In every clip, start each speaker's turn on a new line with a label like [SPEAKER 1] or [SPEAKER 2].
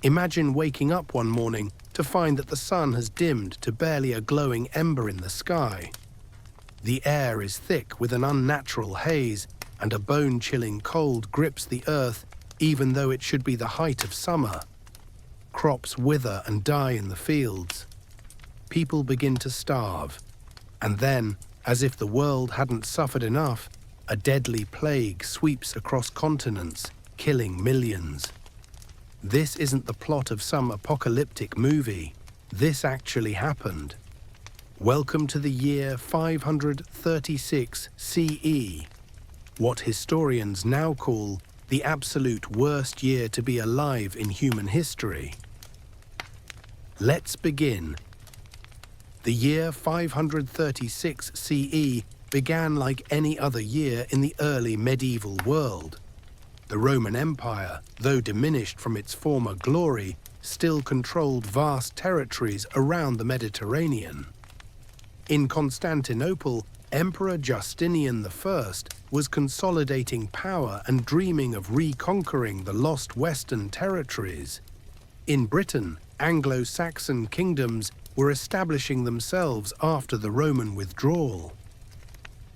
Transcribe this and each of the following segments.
[SPEAKER 1] Imagine waking up one morning to find that the sun has dimmed to barely a glowing ember in the sky. The air is thick with an unnatural haze, and a bone-chilling cold grips the earth even though it should be the height of summer. Crops wither and die in the fields. People begin to starve. And then, as if the world hadn't suffered enough, a deadly plague sweeps across continents, killing millions. This isn't the plot of some apocalyptic movie. This actually happened. Welcome to the year 536 CE, what historians now call the absolute worst year to be alive in human history. Let's begin. The year 536 CE began like any other year in the early medieval world. The Roman Empire, though diminished from its former glory, still controlled vast territories around the Mediterranean. In Constantinople, Emperor Justinian I was consolidating power and dreaming of reconquering the lost Western territories. In Britain, Anglo-Saxon kingdoms were establishing themselves after the Roman withdrawal.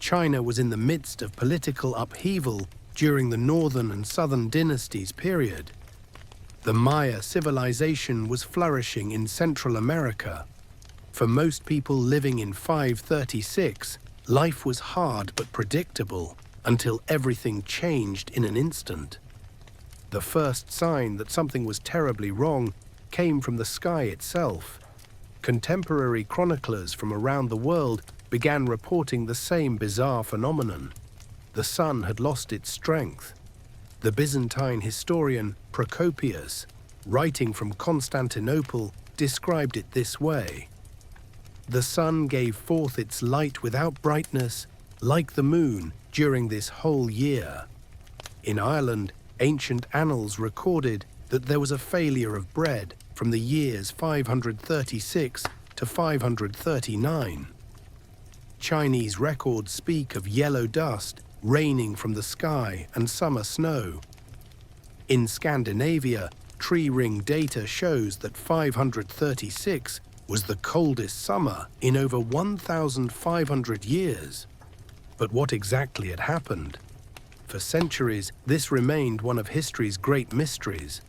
[SPEAKER 1] China was in the midst of political upheaval during the Northern and Southern dynasties period. The Maya civilization was flourishing in Central America. For most people living in 536, life was hard but predictable until everything changed in an instant. The first sign that something was terribly wrong came from the sky itself. Contemporary chroniclers from around the world began reporting the same bizarre phenomenon. The sun had lost its strength. The Byzantine historian Procopius, writing from Constantinople, described it this way: "The sun gave forth its light without brightness, like the moon, during this whole year." In Ireland, ancient annals recorded that there was a failure of bread from the years 536 to 539. Chinese records speak of yellow dust raining from the sky and summer snow. In Scandinavia, tree ring data shows that 536 was the coldest summer in over 1,500 years. But what exactly had happened? For centuries, this remained one of history's great mysteries.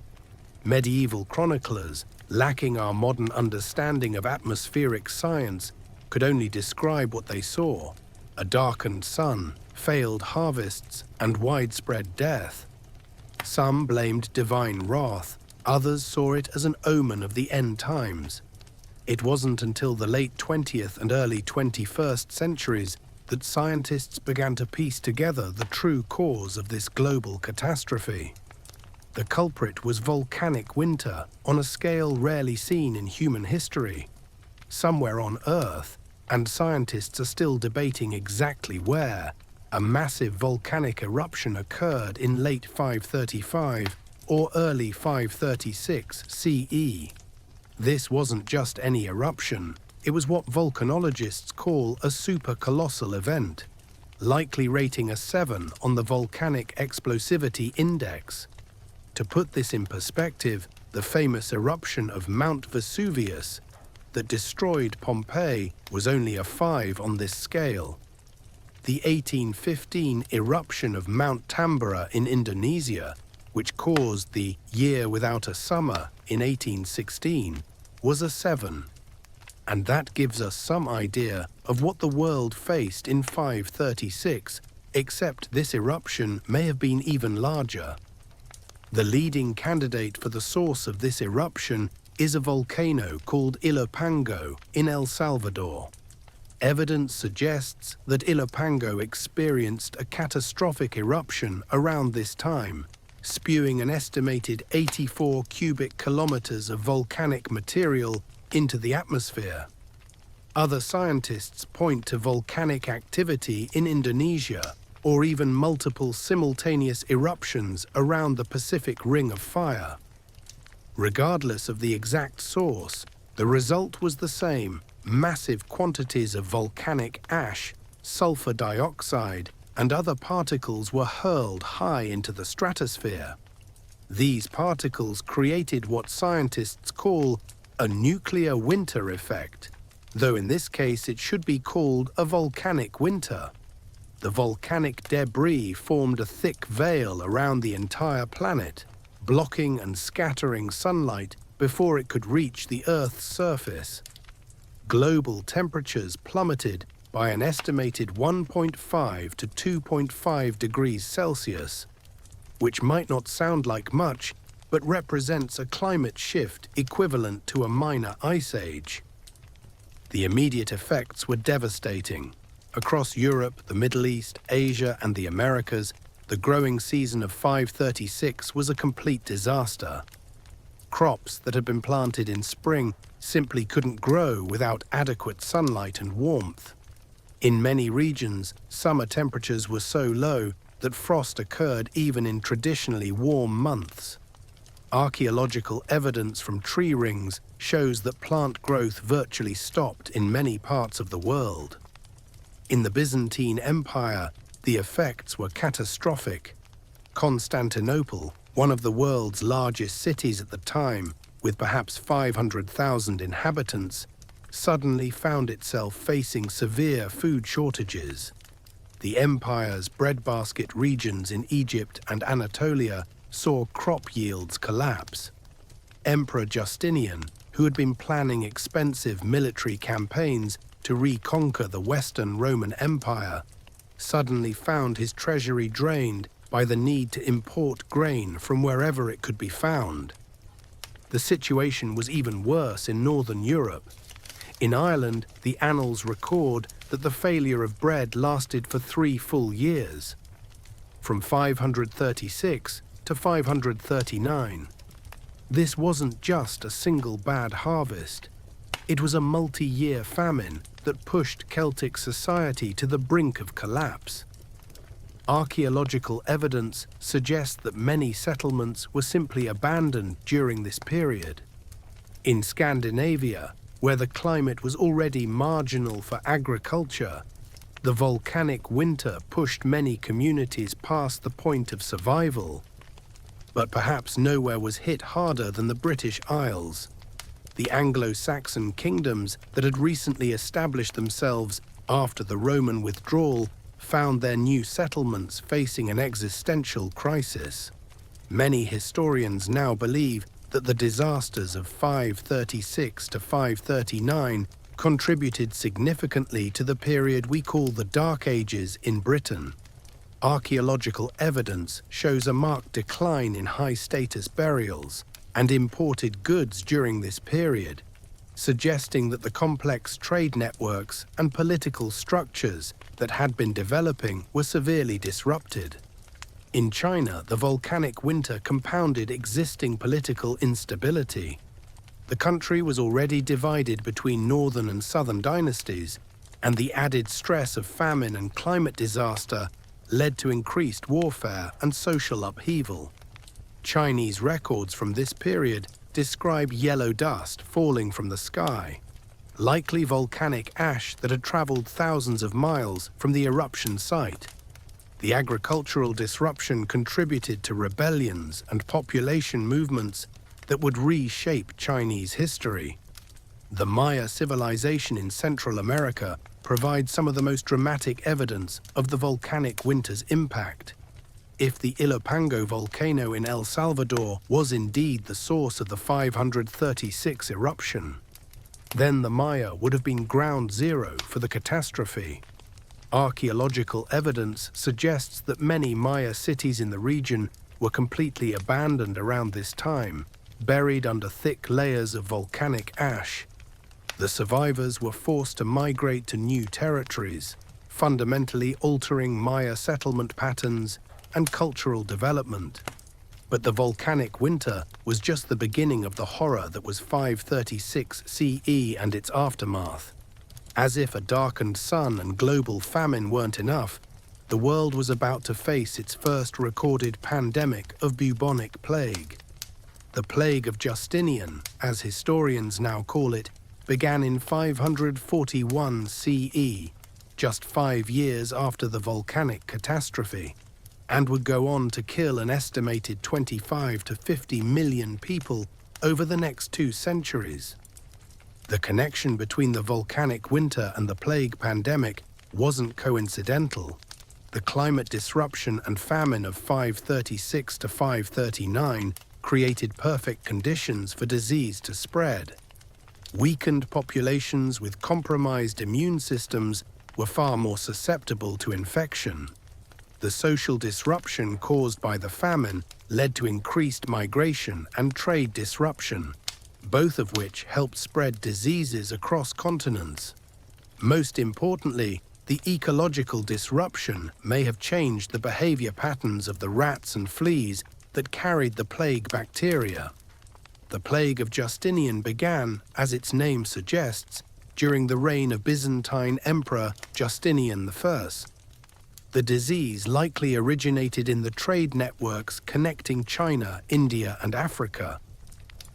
[SPEAKER 1] Medieval chroniclers, lacking our modern understanding of atmospheric science, could only describe what they saw: a darkened sun, failed harvests, and widespread death. Some blamed divine wrath, others saw it as an omen of the end times. It wasn't until the late 20th and early 21st centuries that scientists began to piece together the true cause of this global catastrophe. The culprit was volcanic winter on a scale rarely seen in human history. Somewhere on Earth, and scientists are still debating exactly where, a massive volcanic eruption occurred in late 535 or early 536 CE. This wasn't just any eruption, it was what volcanologists call a supercolossal event, likely rating a 7 on the Volcanic Explosivity Index. To put this in perspective, the famous eruption of Mount Vesuvius that destroyed Pompeii was only a 5 on this scale. The 1815 eruption of Mount Tambora in Indonesia, which caused the year without a summer in 1816, was a 7. And that gives us some idea of what the world faced in 536, except this eruption may have been even larger. The leading candidate for the source of this eruption is a volcano called Ilopango in El Salvador. Evidence suggests that Ilopango experienced a catastrophic eruption around this time, spewing an estimated 84 cubic kilometers of volcanic material into the atmosphere. Other scientists point to volcanic activity in Indonesia, or even multiple simultaneous eruptions around the Pacific Ring of Fire. Regardless of the exact source, the result was the same: massive quantities of volcanic ash, sulfur dioxide, and other particles were hurled high into the stratosphere. These particles created what scientists call a nuclear winter effect, though in this case it should be called a volcanic winter. The volcanic debris formed a thick veil around the entire planet, blocking and scattering sunlight before it could reach the Earth's surface. Global temperatures plummeted by an estimated 1.5 to 2.5 degrees Celsius, which might not sound like much, but represents a climate shift equivalent to a minor ice age. The immediate effects were devastating. Across Europe, the Middle East, Asia, and the Americas, the growing season of 536 was a complete disaster. Crops that had been planted in spring simply couldn't grow without adequate sunlight and warmth. In many regions, summer temperatures were so low that frost occurred even in traditionally warm months. Archaeological evidence from tree rings shows that plant growth virtually stopped in many parts of the world. In the Byzantine Empire, the effects were catastrophic. Constantinople, one of the world's largest cities at the time, with perhaps 500,000 inhabitants, suddenly found itself facing severe food shortages. The empire's breadbasket regions in Egypt and Anatolia saw crop yields collapse. Emperor Justinian, who had been planning expensive military campaigns to reconquer the Western Roman Empire, suddenly found his treasury drained by the need to import grain from wherever it could be found. The situation was even worse in Northern Europe. In Ireland, the annals record that the failure of bread lasted for 3 full years, from 536 to 539. This wasn't just a single bad harvest. It was a multi-year famine that pushed Celtic society to the brink of collapse. Archaeological evidence suggests that many settlements were simply abandoned during this period. In Scandinavia, where the climate was already marginal for agriculture, the volcanic winter pushed many communities past the point of survival. But perhaps nowhere was hit harder than the British Isles. The Anglo-Saxon kingdoms that had recently established themselves after the Roman withdrawal found their new settlements facing an existential crisis. Many historians now believe that the disasters of 536 to 539 contributed significantly to the period we call the Dark Ages in Britain. Archaeological evidence shows a marked decline in high-status burials and imported goods during this period, suggesting that the complex trade networks and political structures that had been developing were severely disrupted. In China, the volcanic winter compounded existing political instability. The country was already divided between northern and southern dynasties, and the added stress of famine and climate disaster led to increased warfare and social upheaval. Chinese records from this period describe yellow dust falling from the sky, likely volcanic ash that had traveled thousands of miles from the eruption site. The agricultural disruption contributed to rebellions and population movements that would reshape Chinese history. The Maya civilization in Central America provides some of the most dramatic evidence of the volcanic winter's impact. If the Ilopango volcano in El Salvador was indeed the source of the 536 eruption, then the Maya would have been ground zero for the catastrophe. Archaeological evidence suggests that many Maya cities in the region were completely abandoned around this time, buried under thick layers of volcanic ash. The survivors were forced to migrate to new territories, fundamentally altering Maya settlement patterns and cultural development. But the volcanic winter was just the beginning of the horror that was 536 CE and its aftermath. As if a darkened sun and global famine weren't enough, the world was about to face its first recorded pandemic of bubonic plague. The plague of Justinian, as historians now call it, began in 541 CE, just 5 years after the volcanic catastrophe, and would go on to kill an estimated 25 to 50 million people over the next 2 centuries. The connection between the volcanic winter and the plague pandemic wasn't coincidental. The climate disruption and famine of 536 to 539 created perfect conditions for disease to spread. Weakened populations with compromised immune systems were far more susceptible to infection. The social disruption caused by the famine led to increased migration and trade disruption, both of which helped spread diseases across continents. Most importantly, the ecological disruption may have changed the behavior patterns of the rats and fleas that carried the plague bacteria. The plague of Justinian began, as its name suggests, during the reign of Byzantine Emperor Justinian I. The disease likely originated in the trade networks connecting China, India, and Africa,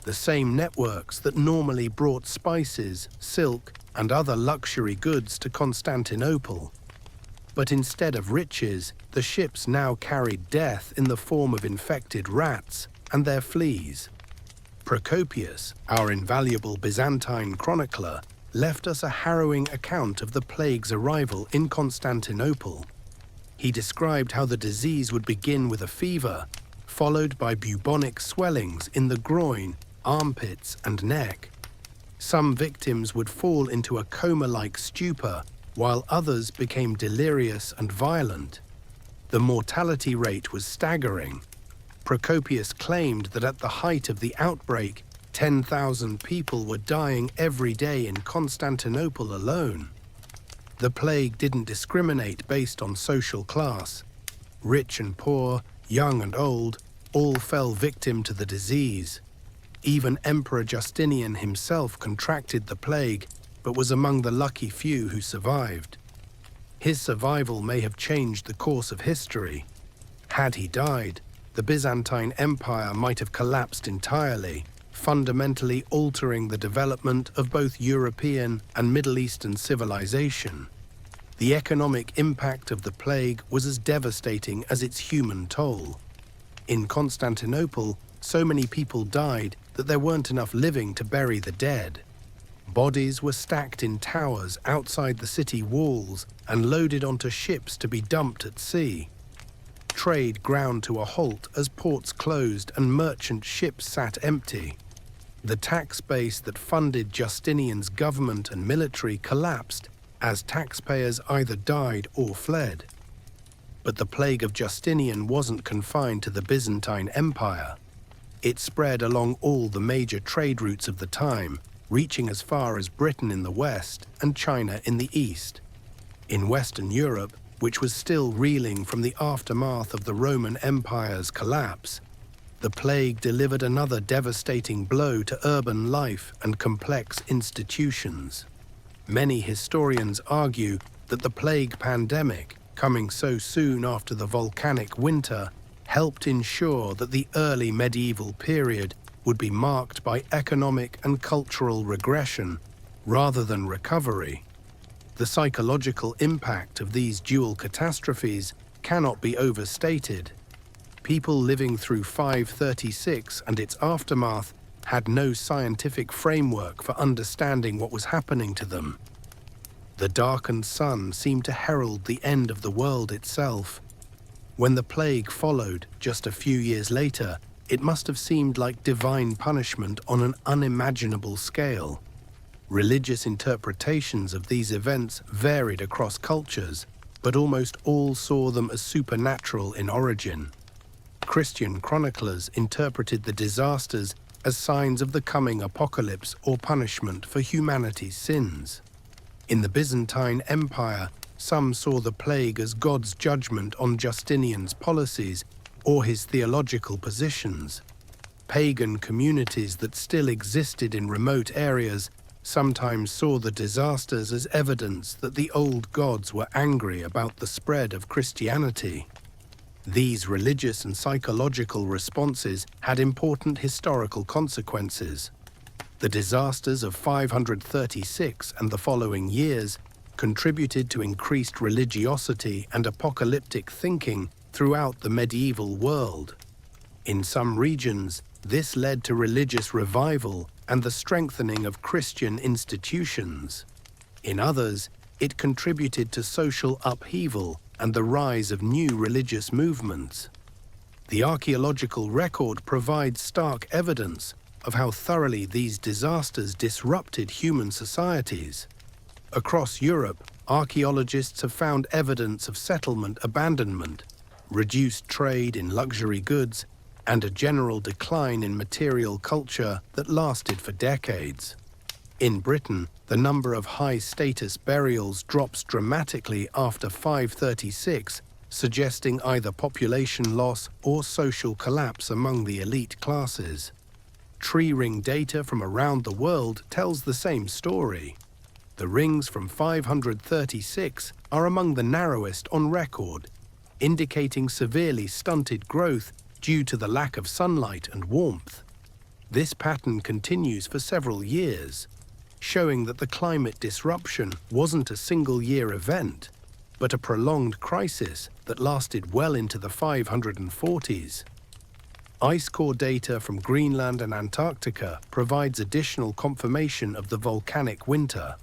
[SPEAKER 1] the same networks that normally brought spices, silk, and other luxury goods to Constantinople. But instead of riches, the ships now carried death in the form of infected rats and their fleas. Procopius, our invaluable Byzantine chronicler, left us a harrowing account of the plague's arrival in Constantinople. He described how the disease would begin with a fever, followed by bubonic swellings in the groin, armpits, and neck. Some victims would fall into a coma-like stupor, while others became delirious and violent. The mortality rate was staggering. Procopius claimed that at the height of the outbreak, 10,000 people were dying every day in Constantinople alone. The plague didn't discriminate based on social class. Rich and poor, young and old, all fell victim to the disease. Even Emperor Justinian himself contracted the plague, but was among the lucky few who survived. His survival may have changed the course of history. Had he died, the Byzantine Empire might have collapsed entirely, fundamentally altering the development of both European and Middle Eastern civilization. The economic impact of the plague was as devastating as its human toll. In Constantinople, so many people died that there weren't enough living to bury the dead. Bodies were stacked in towers outside the city walls and loaded onto ships to be dumped at sea. Trade ground to a halt as ports closed and merchant ships sat empty. The tax base that funded Justinian's government and military collapsed as taxpayers either died or fled. But the plague of Justinian wasn't confined to the Byzantine Empire. It spread along all the major trade routes of the time, reaching as far as Britain in the west and China in the east. In Western Europe, which was still reeling from the aftermath of the Roman Empire's collapse, the plague delivered another devastating blow to urban life and complex institutions. Many historians argue that the plague pandemic, coming so soon after the volcanic winter, helped ensure that the early medieval period would be marked by economic and cultural regression rather than recovery. The psychological impact of these dual catastrophes cannot be overstated. People living through 536 and its aftermath had no scientific framework for understanding what was happening to them. The darkened sun seemed to herald the end of the world itself. When the plague followed just a few years later, it must have seemed like divine punishment on an unimaginable scale. Religious interpretations of these events varied across cultures, but almost all saw them as supernatural in origin. Christian chroniclers interpreted the disasters as signs of the coming apocalypse or punishment for humanity's sins. In the Byzantine Empire, some saw the plague as God's judgment on Justinian's policies or his theological positions. Pagan communities that still existed in remote areas sometimes saw the disasters as evidence that the old gods were angry about the spread of Christianity. These religious and psychological responses had important historical consequences. The disasters of 536 and the following years contributed to increased religiosity and apocalyptic thinking throughout the medieval world. In some regions, this led to religious revival and the strengthening of Christian institutions. In others, it contributed to social upheaval and the rise of new religious movements. The archaeological record provides stark evidence of how thoroughly these disasters disrupted human societies. Across Europe, archaeologists have found evidence of settlement abandonment, reduced trade in luxury goods, and a general decline in material culture that lasted for decades. In Britain, the number of high-status burials drops dramatically after 536, suggesting either population loss or social collapse among the elite classes. Tree ring data from around the world tells the same story. The rings from 536 are among the narrowest on record, indicating severely stunted growth due to the lack of sunlight and warmth. This pattern continues for several years, showing that the climate disruption wasn't a single-year event, but a prolonged crisis that lasted well into the 540s. Ice core data from Greenland and Antarctica provides additional confirmation of the volcanic winter.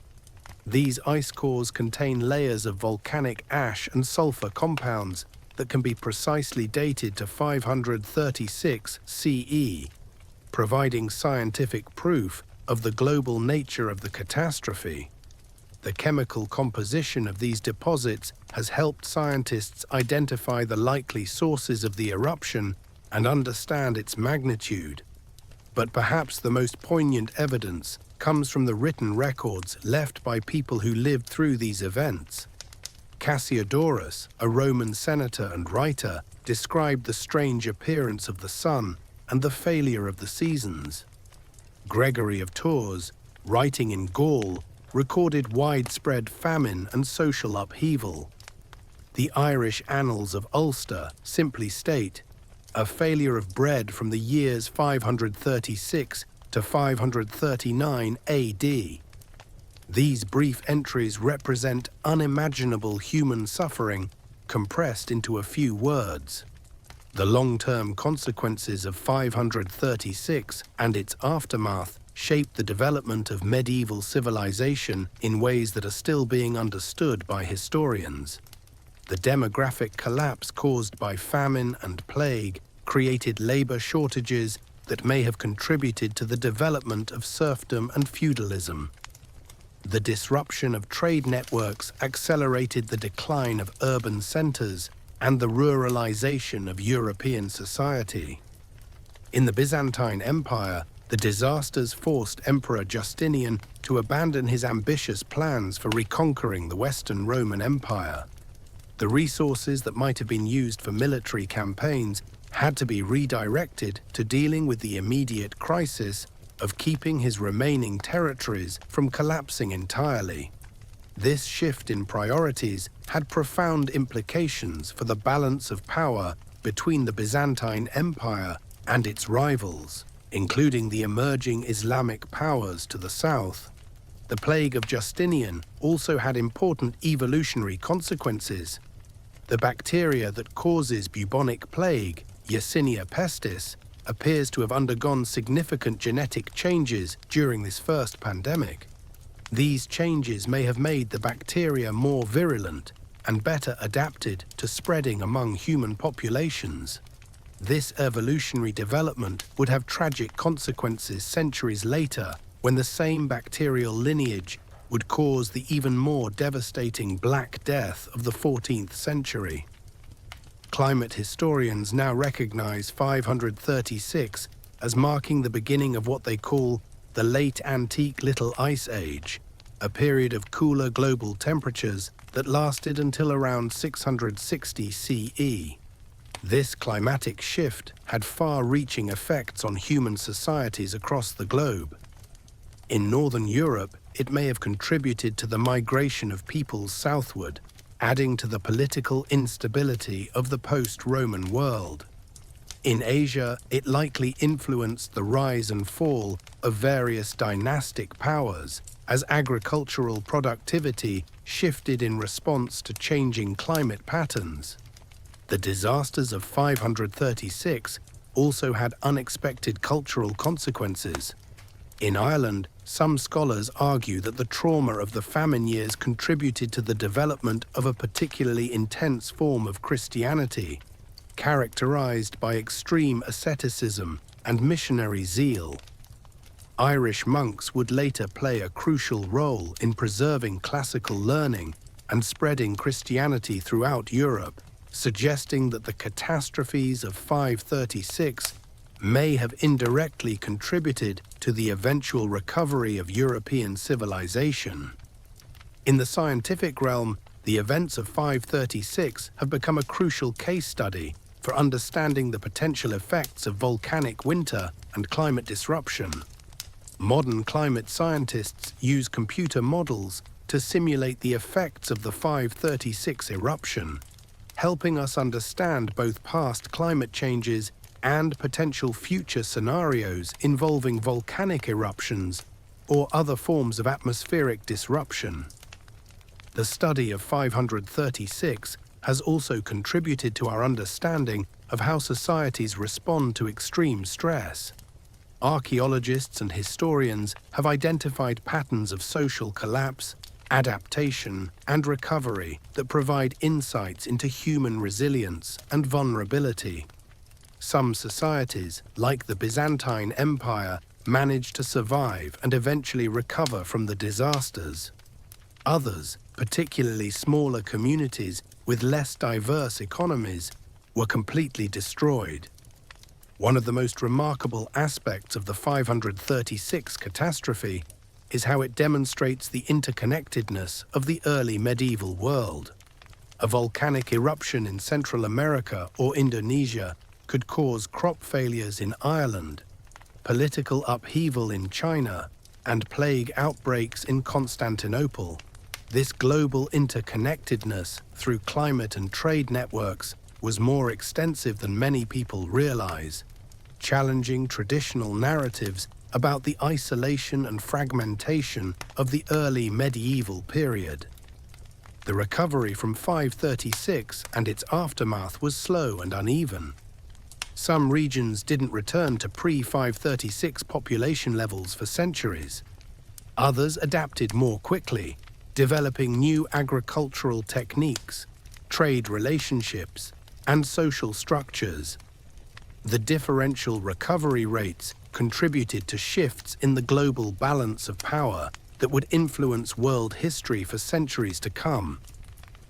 [SPEAKER 1] These ice cores contain layers of volcanic ash and sulfur compounds that can be precisely dated to 536 CE, providing scientific proof of the global nature of the catastrophe. The chemical composition of these deposits has helped scientists identify the likely sources of the eruption and understand its magnitude. But perhaps the most poignant evidence comes from the written records left by people who lived through these events. Cassiodorus, a Roman senator and writer, described the strange appearance of the sun and the failure of the seasons. Gregory of Tours, writing in Gaul, recorded widespread famine and social upheaval. The Irish Annals of Ulster simply state, a failure of bread from the years 536 to 539 AD. These brief entries represent unimaginable human suffering compressed into a few words. The long-term consequences of 536 and its aftermath shaped the development of medieval civilization in ways that are still being understood by historians. The demographic collapse caused by famine and plague created labor shortages that may have contributed to the development of serfdom and feudalism. The disruption of trade networks accelerated the decline of urban centers and the ruralization of European society. In the Byzantine Empire, the disasters forced Emperor Justinian to abandon his ambitious plans for reconquering the Western Roman Empire. The resources that might have been used for military campaigns had to be redirected to dealing with the immediate crisis of keeping his remaining territories from collapsing entirely. This shift in priorities had profound implications for the balance of power between the Byzantine Empire and its rivals, including the emerging Islamic powers to the south. The plague of Justinian also had important evolutionary consequences. The bacteria that causes bubonic plague, Yersinia pestis, appears to have undergone significant genetic changes during this first pandemic. These changes may have made the bacteria more virulent and better adapted to spreading among human populations. This evolutionary development would have tragic consequences centuries later when the same bacterial lineage would cause the even more devastating Black Death of the 14th century. Climate historians now recognize 536 as marking the beginning of what they call the Late Antique Little Ice Age, a period of cooler global temperatures that lasted until around 660 CE. This climatic shift had far-reaching effects on human societies across the globe. In Northern Europe, it may have contributed to the migration of peoples southward, adding to the political instability of the post-Roman world. In Asia, it likely influenced the rise and fall of various dynastic powers as agricultural productivity shifted in response to changing climate patterns. The disasters of 536 also had unexpected cultural consequences. In Ireland, some scholars argue that the trauma of the famine years contributed to the development of a particularly intense form of Christianity, characterized by extreme asceticism and missionary zeal. Irish monks would later play a crucial role in preserving classical learning and spreading Christianity throughout Europe, suggesting that the catastrophes of 536 may have indirectly contributed to the eventual recovery of European civilization. In the scientific realm, the events of 536 have become a crucial case study for understanding the potential effects of volcanic winter and climate disruption. Modern climate scientists use computer models to simulate the effects of the 536 eruption, helping us understand both past climate changes and potential future scenarios involving volcanic eruptions or other forms of atmospheric disruption. The study of 536 has also contributed to our understanding of how societies respond to extreme stress. Archaeologists and historians have identified patterns of social collapse, adaptation, and recovery that provide insights into human resilience and vulnerability. Some societies, like the Byzantine Empire, managed to survive and eventually recover from the disasters. Others, particularly smaller communities with less diverse economies, were completely destroyed. One of the most remarkable aspects of the 536 catastrophe is how it demonstrates the interconnectedness of the early medieval world. A volcanic eruption in Central America or Indonesia could cause crop failures in Ireland, political upheaval in China, and plague outbreaks in Constantinople. This global interconnectedness through climate and trade networks was more extensive than many people realize, challenging traditional narratives about the isolation and fragmentation of the early medieval period. The recovery from 536 and its aftermath was slow and uneven. Some regions didn't return to pre-536 population levels for centuries. Others adapted more quickly, developing new agricultural techniques, trade relationships, and social structures. The differential recovery rates contributed to shifts in the global balance of power that would influence world history for centuries to come.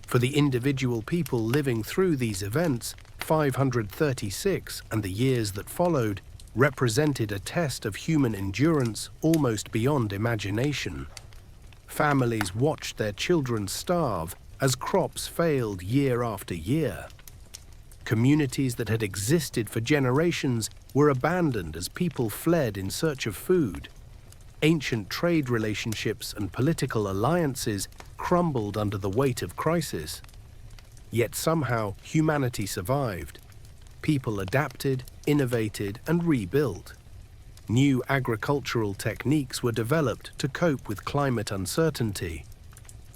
[SPEAKER 1] For the individual people living through these events, 536 and the years that followed represented a test of human endurance almost beyond imagination. Families watched their children starve as crops failed year after year. Communities that had existed for generations were abandoned as people fled in search of food. Ancient trade relationships and political alliances crumbled under the weight of crisis. Yet somehow humanity survived. People adapted, innovated, and rebuilt. New agricultural techniques were developed to cope with climate uncertainty.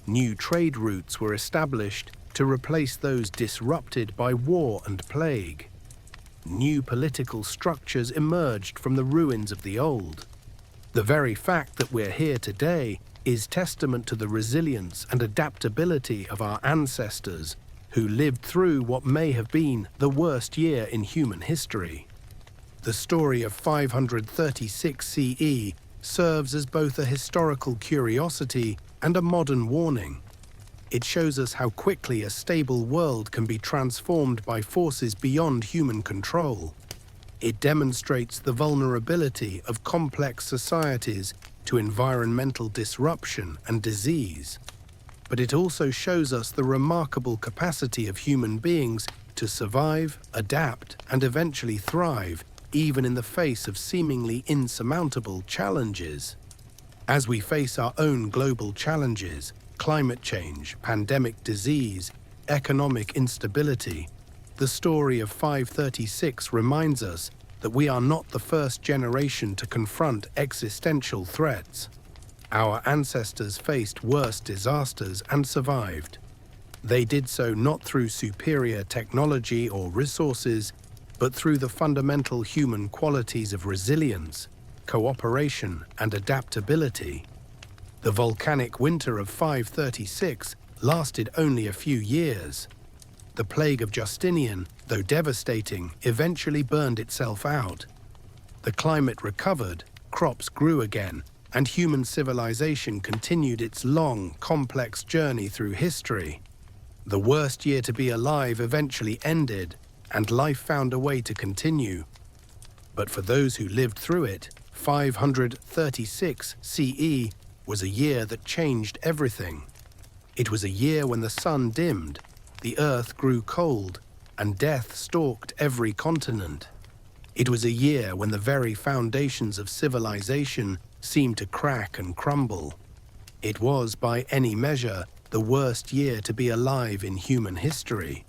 [SPEAKER 1] New trade routes were established to replace those disrupted by war and plague. New political structures emerged from the ruins of the old. The very fact that we're here today is testament to the resilience and adaptability of our ancestors who lived through what may have been the worst year in human history. The story of 536 CE serves as both a historical curiosity and a modern warning. It shows us how quickly a stable world can be transformed by forces beyond human control. It demonstrates the vulnerability of complex societies to environmental disruption and disease. But it also shows us the remarkable capacity of human beings to survive, adapt, and eventually thrive, even in the face of seemingly insurmountable challenges. As we face our own global challenges, climate change, pandemic disease, economic instability, the story of 536 reminds us that we are not the first generation to confront existential threats. Our ancestors faced worse disasters and survived. They did so not through superior technology or resources, but through the fundamental human qualities of resilience, cooperation, and adaptability. The volcanic winter of 536 lasted only a few years. The plague of Justinian, though devastating, eventually burned itself out. The climate recovered, crops grew again, and human civilization continued its long, complex journey through history. The worst year to be alive eventually ended, and life found a way to continue. But for those who lived through it, 536 CE was a year that changed everything. It was a year when the sun dimmed, the earth grew cold, and death stalked every continent. It was a year when the very foundations of civilization seemed to crack and crumble. It was, by any measure, the worst year to be alive in human history.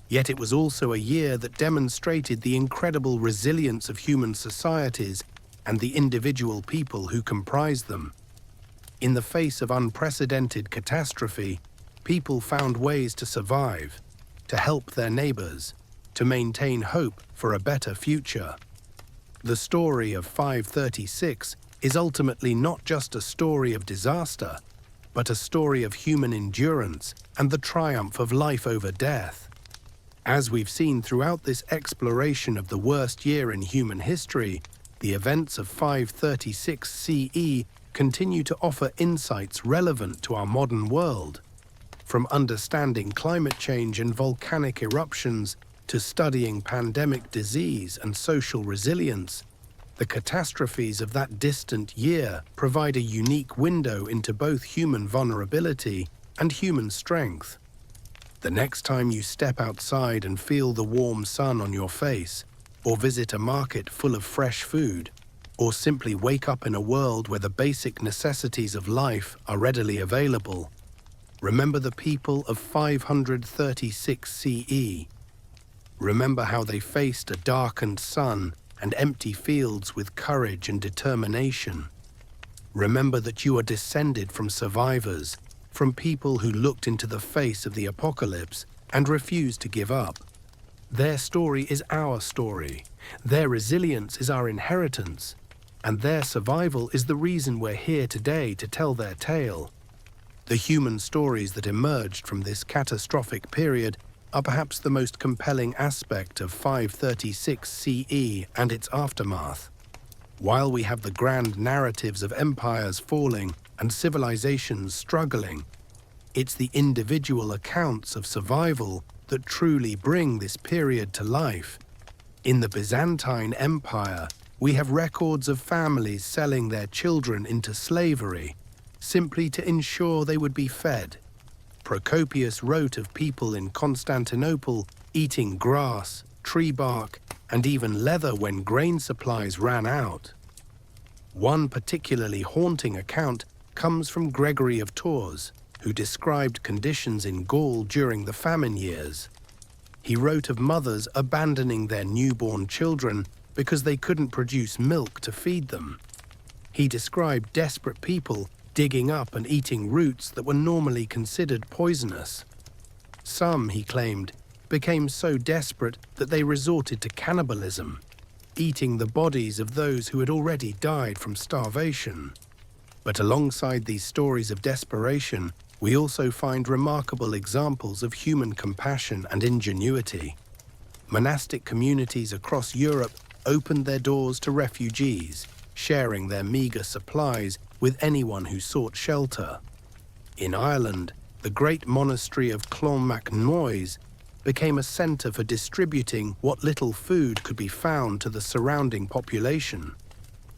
[SPEAKER 1] Yet it was also a year that demonstrated the incredible resilience of human societies and the individual people who comprise them. In the face of unprecedented catastrophe, people found ways to survive, to help their neighbors, to maintain hope for a better future. The story of 536 is ultimately not just a story of disaster, but a story of human endurance and the triumph of life over death. As we've seen throughout this exploration of the worst year in human history, the events of 536 CE continue to offer insights relevant to our modern world. From understanding climate change and volcanic eruptions to studying pandemic disease and social resilience, the catastrophes of that distant year provide a unique window into both human vulnerability and human strength. The next time you step outside and feel the warm sun on your face, or visit a market full of fresh food, or simply wake up in a world where the basic necessities of life are readily available, remember the people of 536 CE. Remember how they faced a darkened sun and empty fields with courage and determination. Remember that you are descended from survivors, from people who looked into the face of the apocalypse and refused to give up. Their story is our story, their resilience is our inheritance, and their survival is the reason we're here today to tell their tale. The human stories that emerged from this catastrophic period are perhaps the most compelling aspect of 536 CE and its aftermath. While we have the grand narratives of empires falling and civilizations struggling, it's the individual accounts of survival that truly bring this period to life. In the Byzantine Empire, we have records of families selling their children into slavery simply to ensure they would be fed. Procopius wrote of people in Constantinople eating grass, tree bark, and even leather when grain supplies ran out. One particularly haunting account comes from Gregory of Tours, who described conditions in Gaul during the famine years. He wrote of mothers abandoning their newborn children because they couldn't produce milk to feed them. He described desperate people digging up and eating roots that were normally considered poisonous. Some, he claimed, became so desperate that they resorted to cannibalism, eating the bodies of those who had already died from starvation. But alongside these stories of desperation, we also find remarkable examples of human compassion and ingenuity. Monastic communities across Europe opened their doors to refugees, sharing their meager supplies with anyone who sought shelter. In Ireland, the great monastery of Clonmacnoise became a centre for distributing what little food could be found to the surrounding population.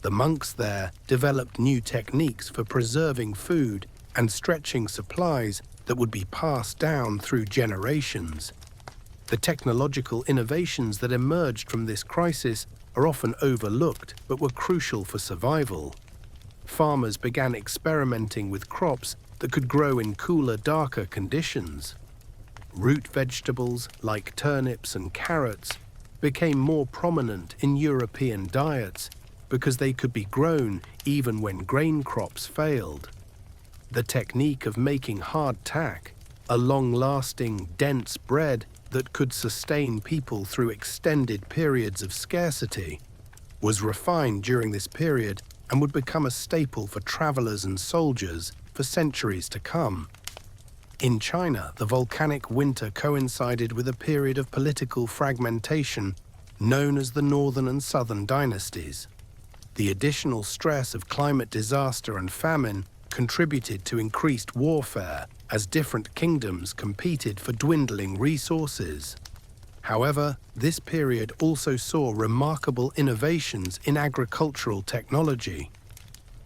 [SPEAKER 1] The monks there developed new techniques for preserving food and stretching supplies that would be passed down through generations. The technological innovations that emerged from this crisis are often overlooked but were crucial for survival. Farmers began experimenting with crops that could grow in cooler, darker conditions. Root vegetables like turnips and carrots became more prominent in European diets because they could be grown even when grain crops failed. The technique of making hardtack, a long-lasting, dense bread that could sustain people through extended periods of scarcity, was refined during this period and would become a staple for travelers and soldiers for centuries to come. In China, the volcanic winter coincided with a period of political fragmentation known as the Northern and Southern dynasties. The additional stress of climate disaster and famine contributed to increased warfare as different kingdoms competed for dwindling resources. However, this period also saw remarkable innovations in agricultural technology.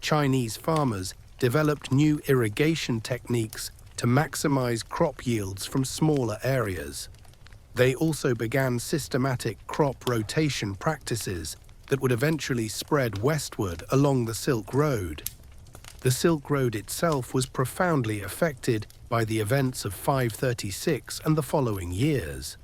[SPEAKER 1] Chinese farmers developed new irrigation techniques to maximize crop yields from smaller areas. They also began systematic crop rotation practices that would eventually spread westward along the Silk Road. The Silk Road itself was profoundly affected by the events of 536 and the following years.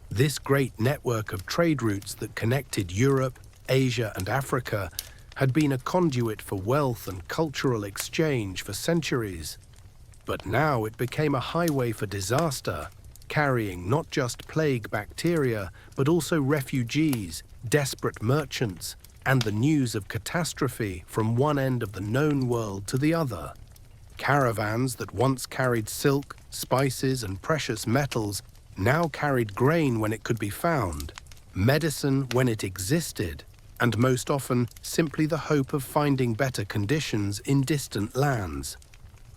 [SPEAKER 1] This great network of trade routes that connected Europe, Asia, and Africa had been a conduit for wealth and cultural exchange for centuries. But now it became a highway for disaster, carrying not just plague bacteria, but also refugees, desperate merchants, and the news of catastrophe from one end of the known world to the other. Caravans that once carried silk, spices, and precious metals now carried grain when it could be found, medicine when it existed, and most often simply the hope of finding better conditions in distant lands.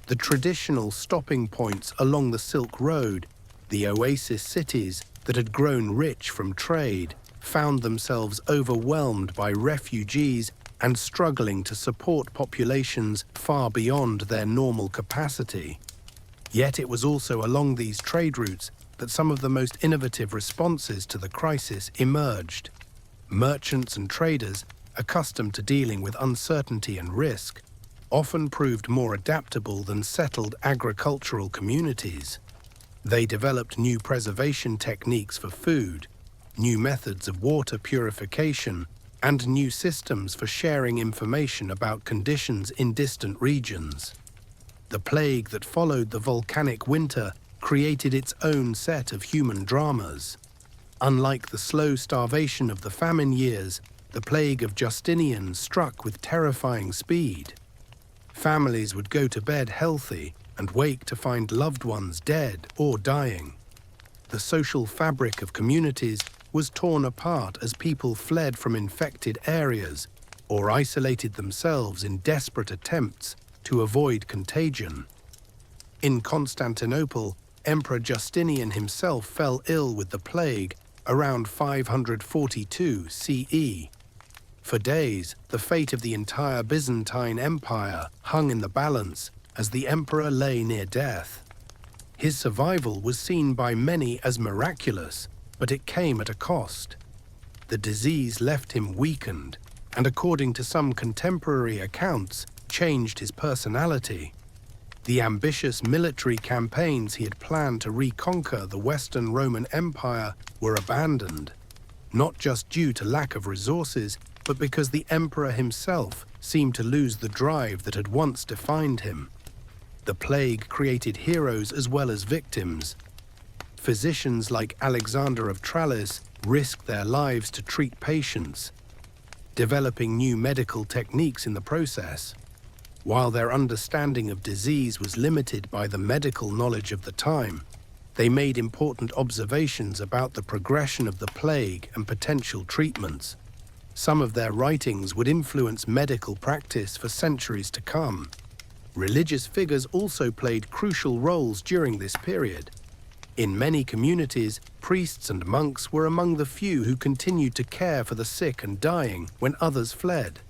[SPEAKER 1] The traditional stopping points along the Silk Road, the oasis cities that had grown rich from trade, found themselves overwhelmed by refugees and struggling to support populations far beyond their normal capacity. Yet it was also along these trade routes that some of the most innovative responses to the crisis emerged. Merchants and traders, accustomed to dealing with uncertainty and risk, often proved more adaptable than settled agricultural communities. They developed new preservation techniques for food, new methods of water purification, and new systems for sharing information about conditions in distant regions. The plague that followed the volcanic winter created its own set of human dramas. Unlike the slow starvation of the famine years, the plague of Justinian struck with terrifying speed. Families would go to bed healthy and wake to find loved ones dead or dying. The social fabric of communities was torn apart as people fled from infected areas or isolated themselves in desperate attempts to avoid contagion. In Constantinople, Emperor Justinian himself fell ill with the plague around 542 CE. For days, the fate of the entire Byzantine Empire hung in the balance as the emperor lay near death. His survival was seen by many as miraculous, but it came at a cost. The disease left him weakened, and according to some contemporary accounts, changed his personality. The ambitious military campaigns he had planned to reconquer the Western Roman Empire were abandoned, not just due to lack of resources, but because the emperor himself seemed to lose the drive that had once defined him. The plague created heroes as well as victims. Physicians like Alexander of Tralles risked their lives to treat patients, developing new medical techniques in the process. While their understanding of disease was limited by the medical knowledge of the time, they made important observations about the progression of the plague and potential treatments. Some of their writings would influence medical practice for centuries to come. Religious figures also played crucial roles during this period. In many communities, priests and monks were among the few who continued to care for the sick and dying when others fled.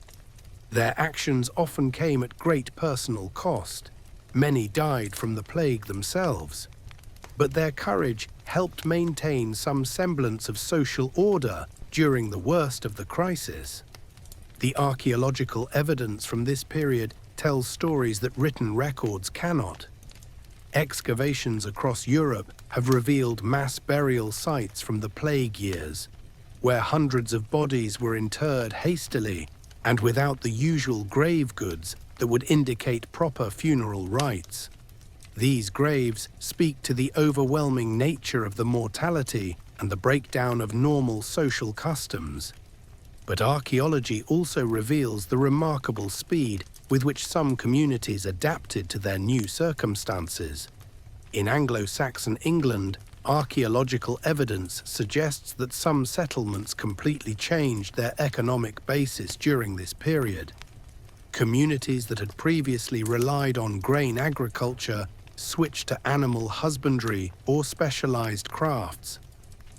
[SPEAKER 1] Their actions often came at great personal cost. Many died from the plague themselves. But their courage helped maintain some semblance of social order during the worst of the crisis. The archaeological evidence from this period tells stories that written records cannot. Excavations across Europe have revealed mass burial sites from the plague years, where hundreds of bodies were interred hastily and without the usual grave goods that would indicate proper funeral rites. These graves speak to the overwhelming nature of the mortality and the breakdown of normal social customs. But archaeology also reveals the remarkable speed with which some communities adapted to their new circumstances. In Anglo-Saxon England, archaeological evidence suggests that some settlements completely changed their economic basis during this period. Communities that had previously relied on grain agriculture switched to animal husbandry or specialized crafts.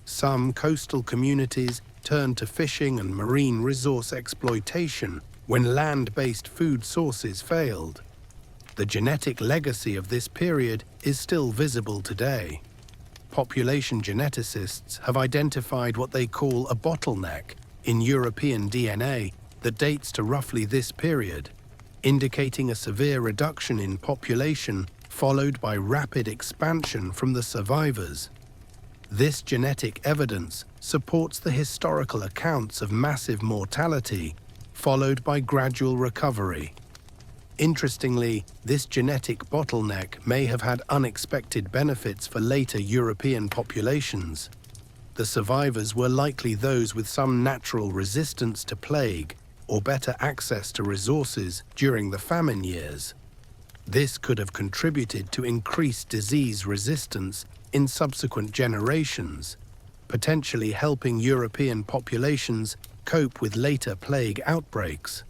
[SPEAKER 1] Some coastal communities turned to fishing and marine resource exploitation when land-based food sources failed. The genetic legacy of this period is still visible today. Population geneticists have identified what they call a bottleneck in European DNA that dates to roughly this period, indicating a severe reduction in population followed by rapid expansion from the survivors. This genetic evidence supports the historical accounts of massive mortality, followed by gradual recovery. Interestingly, this genetic bottleneck may have had unexpected benefits for later European populations. The survivors were likely those with some natural resistance to plague or better access to resources during the famine years. This could have contributed to increased disease resistance in subsequent generations, potentially helping European populations cope with later plague outbreaks.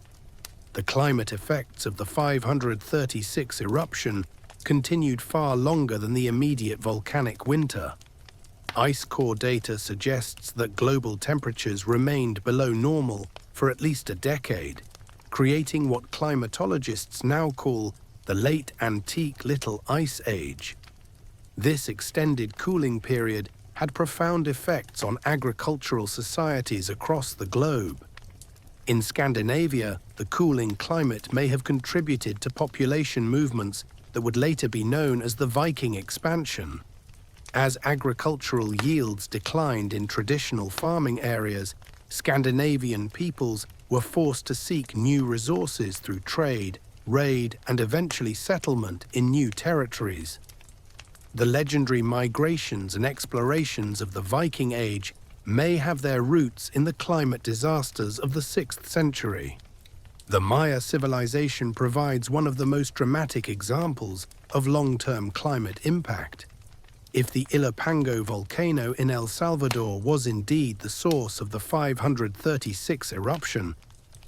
[SPEAKER 1] The climate effects of the 536 eruption continued far longer than the immediate volcanic winter. Ice core data suggests that global temperatures remained below normal for at least a decade, creating what climatologists now call the Late Antique Little Ice Age. This extended cooling period had profound effects on agricultural societies across the globe. In Scandinavia, the cooling climate may have contributed to population movements that would later be known as the Viking expansion. As agricultural yields declined in traditional farming areas, Scandinavian peoples were forced to seek new resources through trade, raid, and eventually settlement in new territories. The legendary migrations and explorations of the Viking Age may have their roots in the climate disasters of the 6th century. The Maya civilization provides one of the most dramatic examples of long-term climate impact. If the Ilopango volcano in El Salvador was indeed the source of the 536 eruption,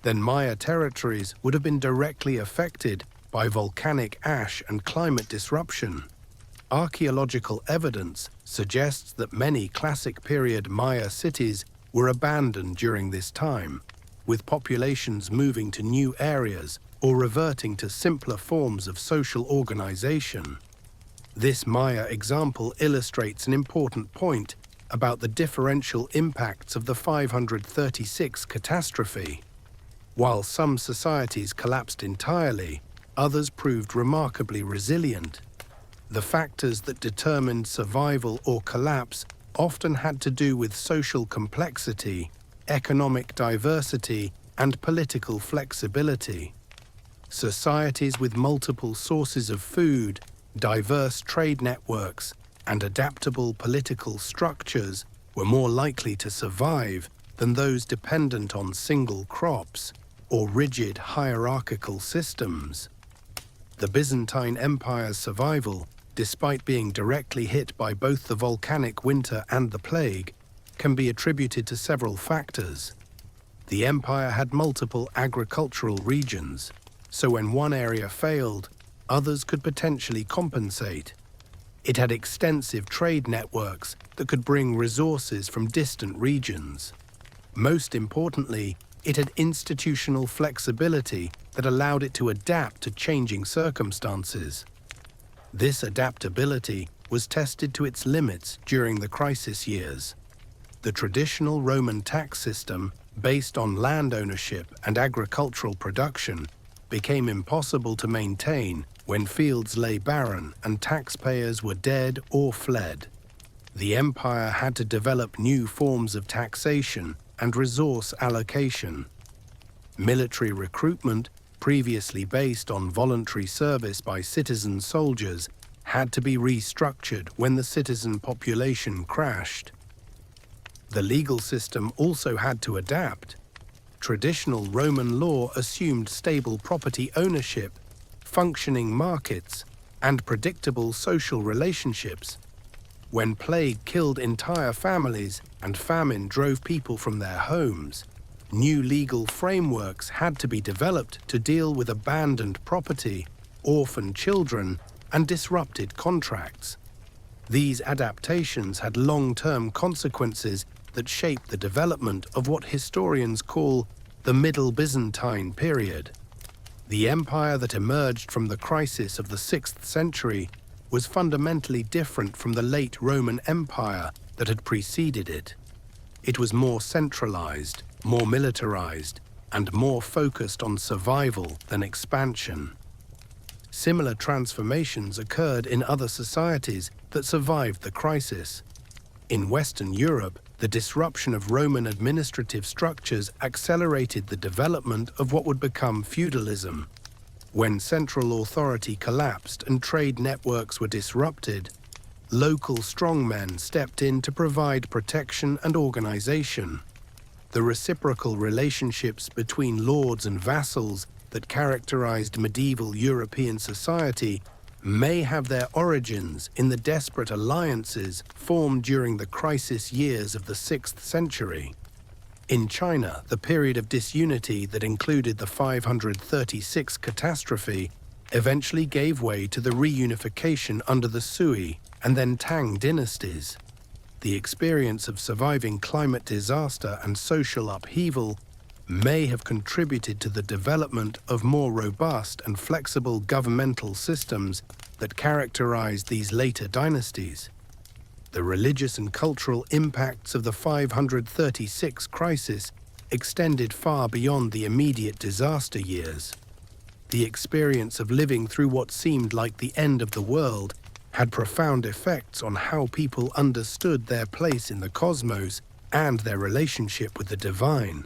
[SPEAKER 1] then Maya territories would have been directly affected by volcanic ash and climate disruption. Archaeological evidence suggests that many classic period Maya cities were abandoned during this time, with populations moving to new areas or reverting to simpler forms of social organization. This Maya example illustrates an important point about the differential impacts of the 536 catastrophe. While some societies collapsed entirely, others proved remarkably resilient. The factors that determined survival or collapse often had to do with social complexity, economic diversity, and political flexibility. Societies with multiple sources of food, diverse trade networks, and adaptable political structures were more likely to survive than those dependent on single crops or rigid hierarchical systems. The Byzantine Empire's survival, despite being directly hit by both the volcanic winter and the plague, can be attributed to several factors. The empire had multiple agricultural regions, so when one area failed, others could potentially compensate. It had extensive trade networks that could bring resources from distant regions. Most importantly, it had institutional flexibility that allowed it to adapt to changing circumstances. This adaptability was tested to its limits during the crisis years. The traditional Roman tax system, based on land ownership and agricultural production, became impossible to maintain when fields lay barren and taxpayers were dead or fled. The empire had to develop new forms of taxation and resource allocation. Military recruitment, previously based on voluntary service by citizen soldiers, had to be restructured when the citizen population crashed. The legal system also had to adapt. Traditional Roman law assumed stable property ownership, functioning markets, and predictable social relationships. When plague killed entire families and famine drove people from their homes, new legal frameworks had to be developed to deal with abandoned property, orphaned children, and disrupted contracts. These adaptations had long-term consequences that shaped the development of what historians call the Middle Byzantine period. The empire that emerged from the crisis of the 6th century was fundamentally different from the late Roman Empire that had preceded it. It was more centralized, more militarized, and more focused on survival than expansion. Similar transformations occurred in other societies that survived the crisis. In Western Europe, the disruption of Roman administrative structures accelerated the development of what would become feudalism. When central authority collapsed and trade networks were disrupted, local strongmen stepped in to provide protection and organization. The reciprocal relationships between lords and vassals that characterized medieval European society may have their origins in the desperate alliances formed during the crisis years of the 6th century. In China, the period of disunity that included the 536 catastrophe eventually gave way to the reunification under the Sui and then Tang dynasties. The experience of surviving climate disaster and social upheaval may have contributed to the development of more robust and flexible governmental systems that characterized these later dynasties. The religious and cultural impacts of the 536 crisis extended far beyond the immediate disaster years. The experience of living through what seemed like the end of the world had profound effects on how people understood their place in the cosmos and their relationship with the divine.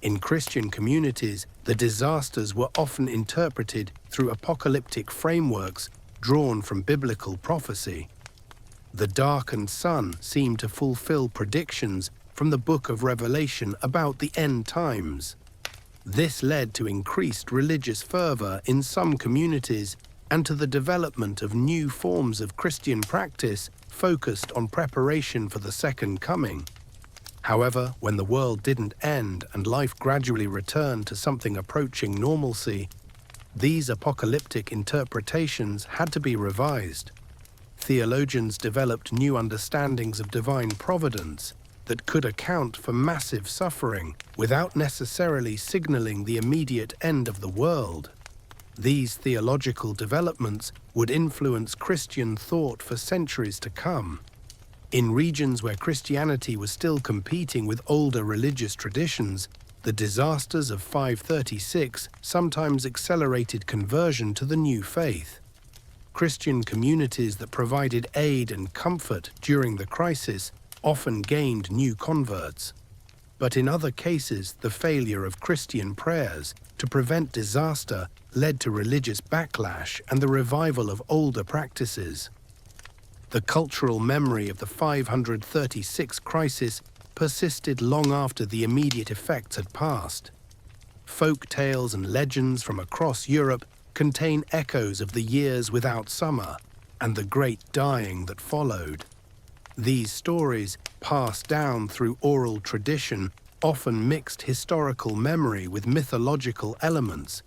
[SPEAKER 1] In Christian communities, the disasters were often interpreted through apocalyptic frameworks drawn from biblical prophecy. The darkened sun seemed to fulfill predictions from the book of Revelation about the end times. This led to increased religious fervor in some communities and to the development of new forms of Christian practice focused on preparation for the second coming. However, when the world didn't end and life gradually returned to something approaching normalcy, these apocalyptic interpretations had to be revised. Theologians developed new understandings of divine providence that could account for massive suffering without necessarily signaling the immediate end of the world. These theological developments would influence Christian thought for centuries to come. In regions where Christianity was still competing with older religious traditions, the disasters of 536 sometimes accelerated conversion to the new faith. Christian communities that provided aid and comfort during the crisis often gained new converts. But in other cases, the failure of Christian prayers to prevent disaster led to religious backlash and the revival of older practices. The cultural memory of the 536 crisis persisted long after the immediate effects had passed. Folk tales and legends from across Europe contain echoes of the years without summer and the great dying that followed. These stories, passed down through oral tradition, often mixed historical memory with mythological elements,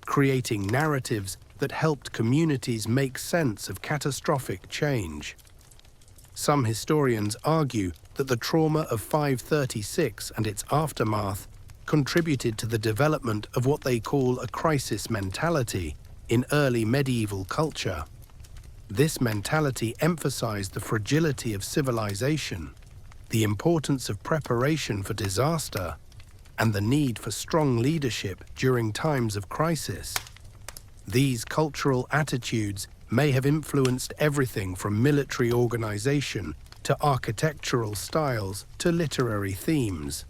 [SPEAKER 1] creating narratives that helped communities make sense of catastrophic change. Some historians argue that the trauma of 536 and its aftermath contributed to the development of what they call a crisis mentality in early medieval culture. This mentality emphasized the fragility of civilization, the importance of preparation for disaster, and the need for strong leadership during times of crisis. These cultural attitudes may have influenced everything from military organization to architectural styles to literary themes.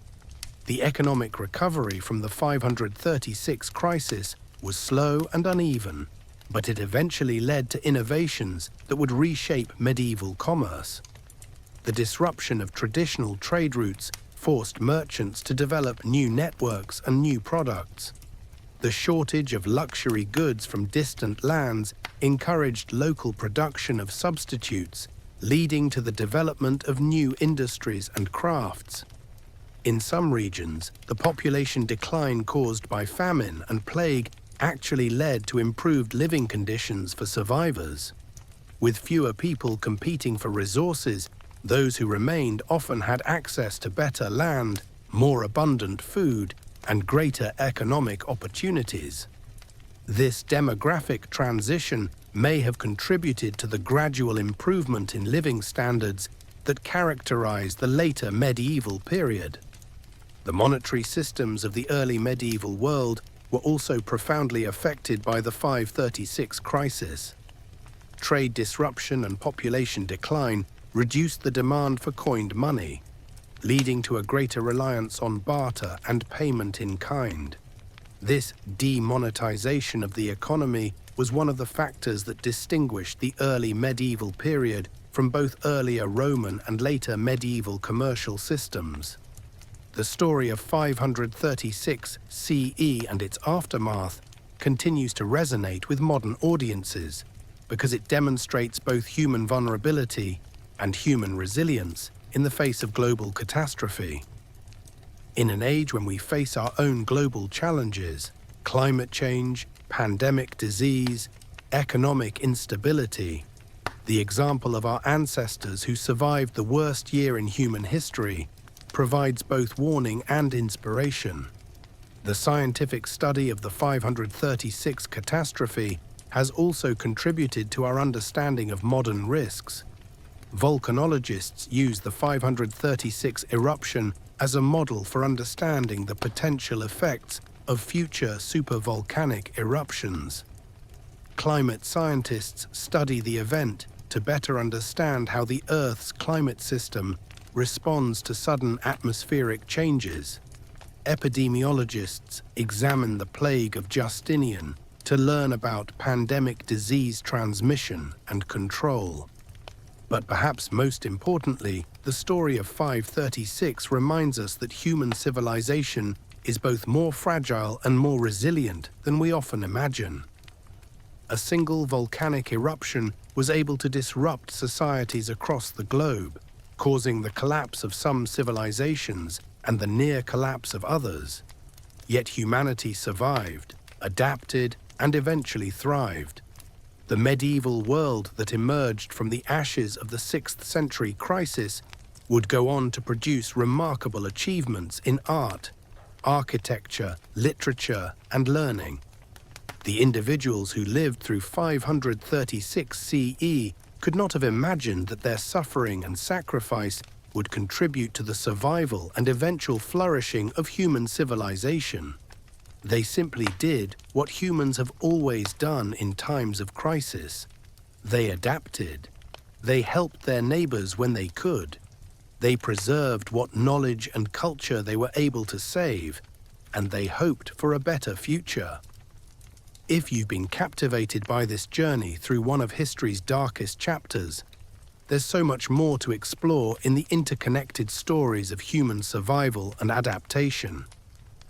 [SPEAKER 1] The economic recovery from the 536 crisis was slow and uneven. but it eventually led to innovations that would reshape medieval commerce. The disruption of traditional trade routes forced merchants to develop new networks and new products. The shortage of luxury goods from distant lands encouraged local production of substitutes, leading to the development of new industries and crafts. In some regions, the population decline caused by famine and plague actually led to improved living conditions for survivors. With fewer people competing for resources, those who remained often had access to better land, more abundant food, and greater economic opportunities. This demographic transition may have contributed to the gradual improvement in living standards that characterized the later medieval period. The monetary systems of the early medieval world were also profoundly affected by the 536 crisis. Trade disruption and population decline reduced the demand for coined money, leading to a greater reliance on barter and payment in kind. This demonetization of the economy was one of the factors that distinguished the early medieval period from both earlier Roman and later medieval commercial systems. The story of 536 CE and its aftermath continues to resonate with modern audiences because it demonstrates both human vulnerability and human resilience in the face of global catastrophe. In an age when we face our own global challenges, climate change, pandemic disease, economic instability, the example of our ancestors who survived the worst year in human history provides both warning and inspiration. The scientific study of the 536 catastrophe has also contributed to our understanding of modern risks. Volcanologists use the 536 eruption as a model for understanding the potential effects of future supervolcanic eruptions. Climate scientists study the event to better understand how the Earth's climate system responds to sudden atmospheric changes. Epidemiologists examine the plague of Justinian to learn about pandemic disease transmission and control. But perhaps most importantly, the story of 536 reminds us that human civilization is both more fragile and more resilient than we often imagine. A single volcanic eruption was able to disrupt societies across the globe, causing the collapse of some civilizations and the near collapse of others. Yet humanity survived, adapted, and eventually thrived. The medieval world that emerged from the ashes of the 6th century crisis would go on to produce remarkable achievements in art, architecture, literature, and learning. The individuals who lived through 536 CE could not have imagined that their suffering and sacrifice would contribute to the survival and eventual flourishing of human civilization. They simply did what humans have always done in times of crisis. They adapted. They helped their neighbors when they could. They preserved what knowledge and culture they were able to save, and they hoped for a better future. If you've been captivated by this journey through one of history's darkest chapters, there's so much more to explore in the interconnected stories of human survival and adaptation.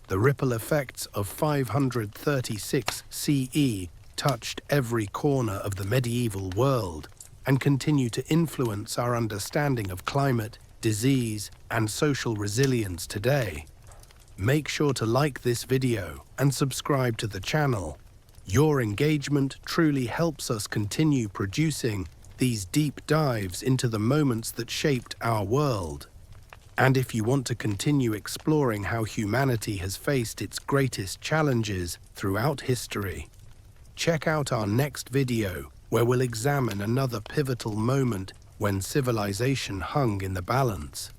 [SPEAKER 1] The ripple effects of 536 CE touched every corner of the medieval world and continue to influence our understanding of climate, disease, and social resilience today. Make sure to like this video and subscribe to the channel. Your engagement truly helps us continue producing these deep dives into the moments that shaped our world. And if you want to continue exploring how humanity has faced its greatest challenges throughout history, check out our next video where we'll examine another pivotal moment when civilization hung in the balance.